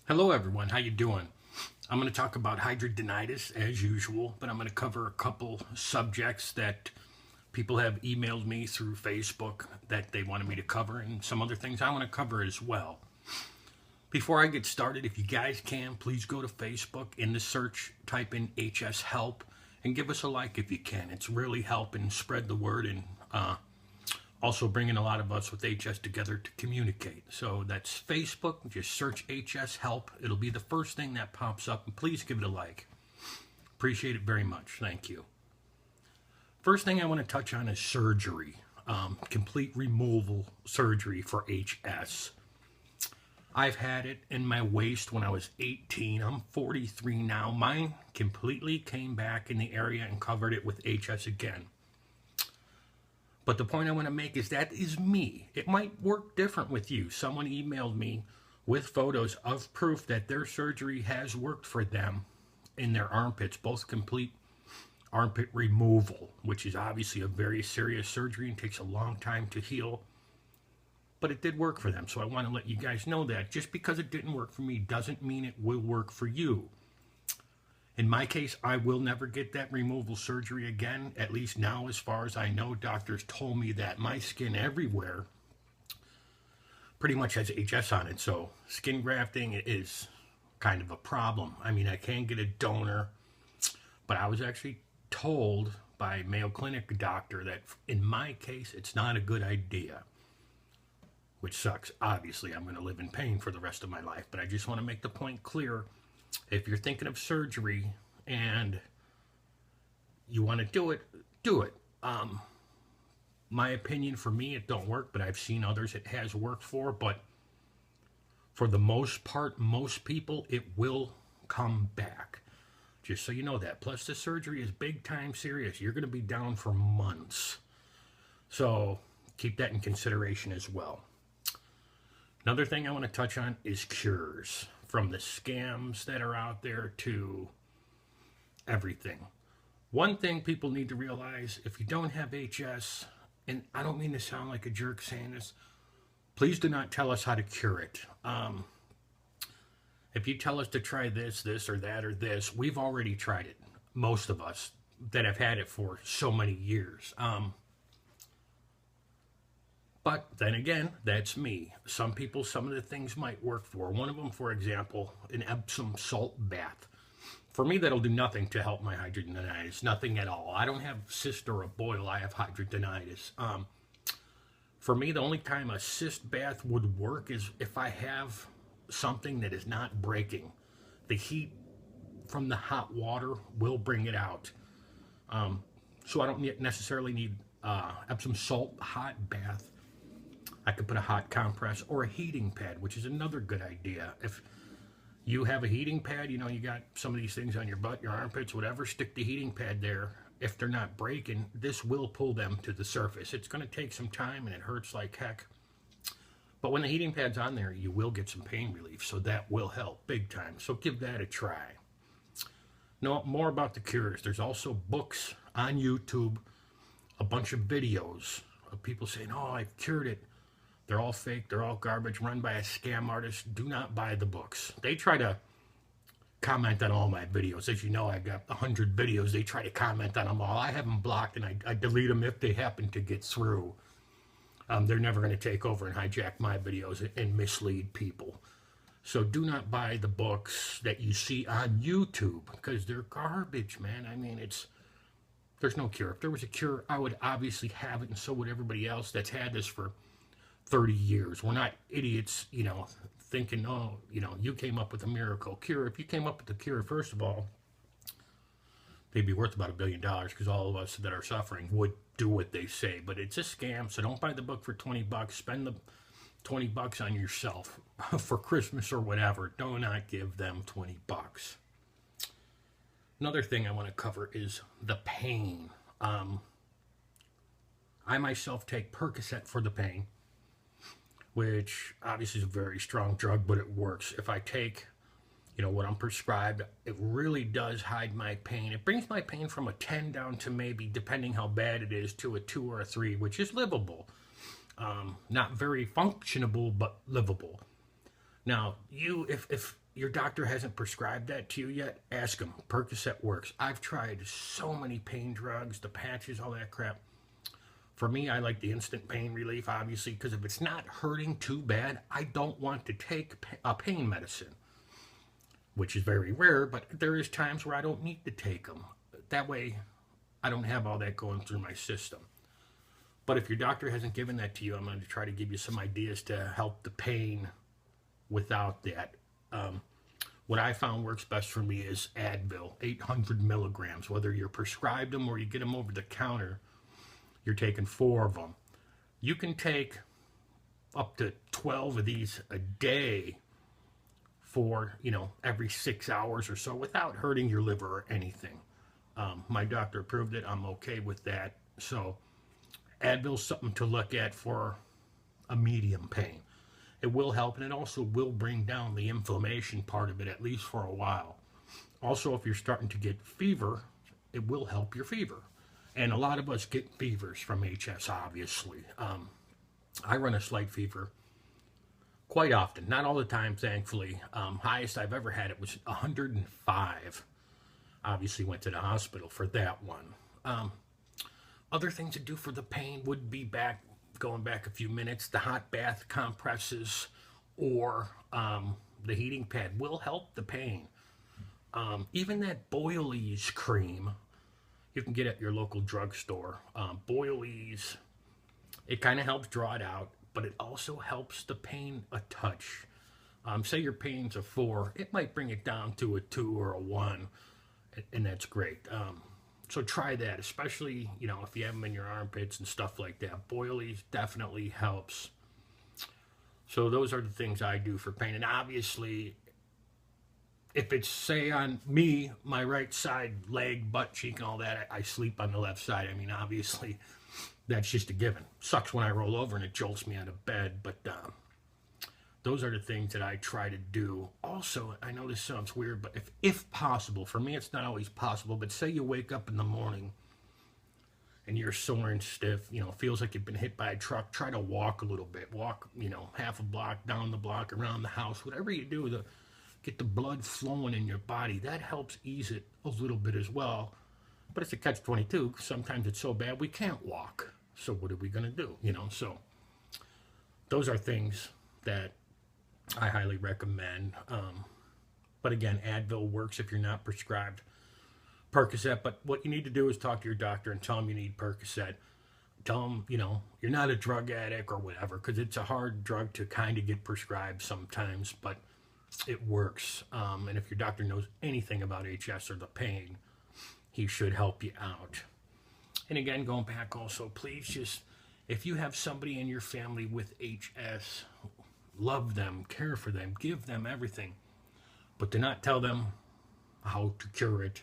Hello everyone, how you doing? I'm going to talk about hidradenitis as usual, but I'm going to cover a couple subjects that people have emailed me through Facebook that they wanted me to cover, and some other things I want to cover as well. Before I get started, if you guys can, please go to Facebook, in the search, type in HS Help, and give us a like if you can. It's really helping spread the word and also bringing a lot of us with HS together to communicate. So that's Facebook. Just search HS Help. It'll be the first thing that pops up. And please give it a like. Appreciate it very much. Thank you. First thing I want to touch on is surgery. Complete removal surgery for HS. I've had it in my waist when I was 18. I'm 43 now. Mine completely came back in the area and covered it with HS again. But the point I want to make is that is me. It might work different with you. Someone emailed me with photos of proof that their surgery has worked for them in their armpits, both complete armpit removal, which is obviously a very serious surgery and takes a long time to heal. But it did work for them, so I want to let you guys know that. Just because it didn't work for me doesn't mean it will work for you. In my case, I will never get that removal surgery again. At least now, as far as I know, doctors told me that my skin everywhere pretty much has HS on it. So skin grafting is kind of a problem. I mean, I can get a donor, but I was actually told by a Mayo Clinic doctor that in my case, it's not a good idea, which sucks. Obviously, I'm going to live in pain for the rest of my life, but I just want to make the point clear. If you're thinking of surgery and you want to do it, do it. My opinion, for me, it don't work, but I've seen others it has worked for. But for the most part, most people, it will come back. Just so you know that. Plus, the surgery is big time serious. You're going to be down for months. So keep that in consideration as well. Another thing I want to touch on is cures. From the scams that are out there to everything. One thing people need to realize, if you don't have HS, and I don't mean to sound like a jerk saying this, please do not tell us how to cure it. If you tell us to try this, this, or that, or this, we've already tried it. Most of us that have had it for so many years. But then again, that's me. Some people, some of the things might work for. One of them, for example, an Epsom salt bath. For me, that'll do nothing to help my hidradenitis. Nothing at all. I don't have cyst or a boil. I have hidradenitis. For me, the only time a cyst bath would work is if I have something that is not breaking. The heat from the hot water will bring it out. So I don't necessarily need Epsom salt hot bath. I could put a hot compress or a heating pad, which is another good idea. If you have a heating pad, you know, you got some of these things on your butt, your armpits, whatever, stick the heating pad there. If they're not breaking, this will pull them to the surface. It's going to take some time and it hurts like heck. But when the heating pad's on there, you will get some pain relief, so that will help big time. So give that a try. Know more about the cures. There's also books on YouTube, a bunch of videos of people saying, oh, I've cured it. They're all fake. They're all garbage, run by a scam artist. Do not buy the books. They try to comment on all my videos. As you know, I've got 100 videos. They try to comment on them all. I have them blocked, and I delete them if they happen to get through. They're never going to take over and hijack my videos and mislead people. So do not buy the books that you see on YouTube, because they're garbage, man. I mean, there's no cure. If there was a cure, I would obviously have it, and so would everybody else that's had this for 30 years. We're not idiots, you know, thinking, oh, you know, you came up with a miracle cure. If you came up with the cure, first of all, they'd be worth about $1 billion, because all of us that are suffering would do what they say. But it's a scam, so don't buy the book for 20 bucks. Spend the 20 bucks on yourself for Christmas or whatever. Do not give them 20 bucks. Another thing I want to cover is the pain. I myself take Percocet for the pain, which obviously is a very strong drug, but it works. If I take, you know, what I'm prescribed, it really does hide my pain. It brings my pain from a 10 down to maybe, depending how bad it is, to a 2 or a 3, which is livable. Not very functionable, but livable. Now, if your doctor hasn't prescribed that to you yet, ask him. Percocet works. I've tried so many pain drugs, the patches, all that crap. For me, I like the instant pain relief, obviously, because if it's not hurting too bad, I don't want to take a pain medicine, which is very rare, but there is times where I don't need to take them. That way, I don't have all that going through my system. But if your doctor hasn't given that to you, I'm going to try to give you some ideas to help the pain without that. What I found works best for me is Advil, 800 milligrams. Whether you're prescribed them or you get them over the counter, you're taking 4 of them. You can take up to 12 of these a day for, every 6 hours or so without hurting your liver or anything. My doctor approved it. I'm okay with that. So Advil's something to look at for a medium pain. It will help, and it also will bring down the inflammation part of it, at least for a while. Also, if you're starting to get fever, it will help your fever. And a lot of us get fevers from HS, obviously. I run a slight fever quite often. Not all the time, thankfully. Highest I've ever had, it was 105. Obviously went to the hospital for that one. Other things to do for the pain would be going back a few minutes, the hot bath compresses or the heating pad will help the pain. Even that Boile's cream you can get at your local drugstore. Boile's, it kind of helps draw it out, but it also helps the pain a touch. Say your pain's a 4, it might bring it down to a 2 or a 1, and that's great. So try that, especially, if you have them in your armpits and stuff like that. Boile's definitely helps. So those are the things I do for pain. And obviously, if it's, say, on me, my right side, leg, butt cheek, and all that, I sleep on the left side. I mean, obviously, that's just a given. Sucks when I roll over and it jolts me out of bed, but those are the things that I try to do. Also, I know this sounds weird, but if possible, for me it's not always possible, but say you wake up in the morning and you're sore and stiff, feels like you've been hit by a truck, try to walk a little bit. Walk, half a block, down the block, around the house, whatever you do to get the blood flowing in your body. That helps ease it a little bit as well. But it's a catch-22. Sometimes it's so bad we can't walk. So what are we going to do? So those are things that I highly recommend. But again, Advil works if you're not prescribed Percocet. But what you need to do is talk to your doctor and tell them you need Percocet. Tell them, you're not a drug addict or whatever, because it's a hard drug to kind of get prescribed sometimes, but it works. And if your doctor knows anything about HS or the pain, he should help you out. And again, going back also, please just, if you have somebody in your family with HS, love them, care for them, give them everything, but do not tell them how to cure it.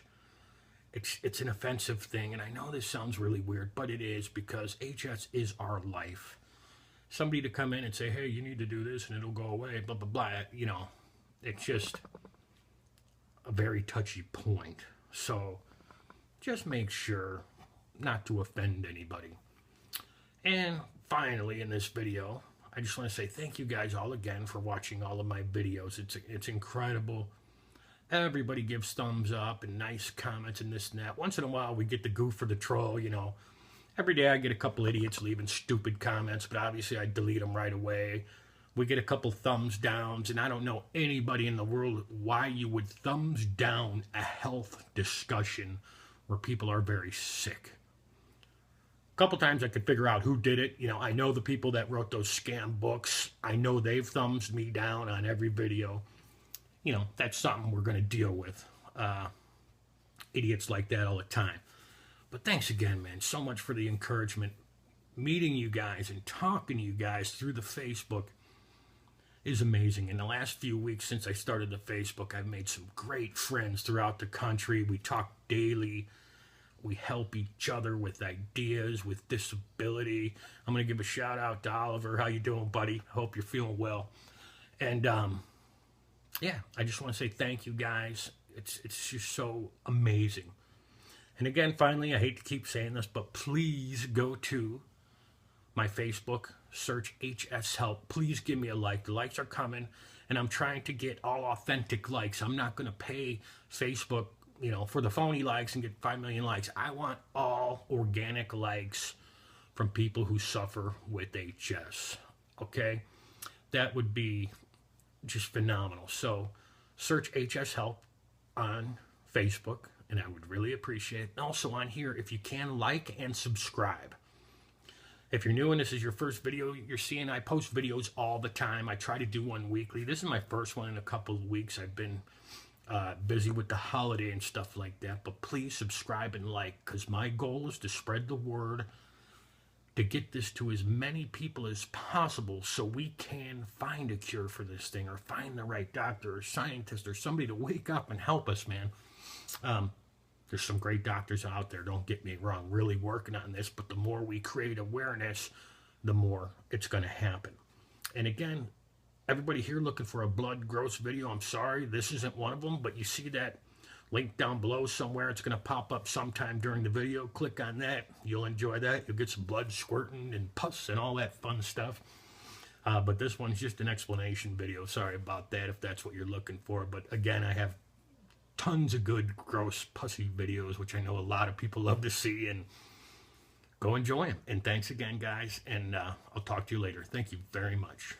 It's an offensive thing, and I know this sounds really weird, but it is, because HS is our life. Somebody to come in and say, hey, you need to do this and it'll go away, blah, blah, blah, it's just a very touchy point. So just make sure not to offend anybody. And finally, in this video, I just want to say thank you guys all again for watching all of my videos. It's incredible. Everybody gives thumbs up and nice comments and this and that. Once in a while, we get the goof or the troll, Every day I get a couple idiots leaving stupid comments, but obviously I delete them right away. We get a couple thumbs downs, and I don't know anybody in the world why you would thumbs down a health discussion where people are very sick. A couple times I could figure out who did it. I know the people that wrote those scam books. I know they've thumbs me down on every video. That's something we're going to deal with. Idiots like that all the time. But thanks again, man, so much for the encouragement. Meeting you guys and talking to you guys through the Facebook is amazing. In the last few weeks since I started the Facebook, I've made some great friends throughout the country. We talk daily. We help each other with ideas, with disability. I'm going to give a shout out to Oliver. How you doing, buddy? Hope you're feeling well. And yeah, I just want to say thank you guys. It's just so amazing. And again, finally, I hate to keep saying this, but please go to my Facebook, search HS Help. Please give me a like. The likes are coming. and I'm trying to get all authentic likes. I'm not going to pay Facebook, you know, for the phony likes and get 5 million likes. I want all organic likes from people who suffer with HS. Okay? That would be just phenomenal. So search HS Help on Facebook, and I would really appreciate it. And also on here, if you can, like and subscribe. If you're new and this is your first video you're seeing, I post videos all the time. I try to do one weekly. This is my first one in a couple of weeks. I've been busy with the holiday and stuff like that. But please subscribe and like, because my goal is to spread the word, to get this to as many people as possible so we can find a cure for this thing, or find the right doctor or scientist or somebody to wake up and help us, man. There's some great doctors out there, don't get me wrong, really working on this, but the more we create awareness, the more it's going to happen. And again, everybody here looking for a blood gross video, I'm sorry, this isn't one of them, but you see that link down below somewhere. It's going to pop up sometime during the video. Click on that. You'll enjoy that. You'll get some blood squirting and pus and all that fun stuff. But this one's just an explanation video. Sorry about that if that's what you're looking for. But again, I have tons of good, gross, pussy videos, which I know a lot of people love to see, and go enjoy them. And thanks again, guys, and I'll talk to you later. Thank you very much.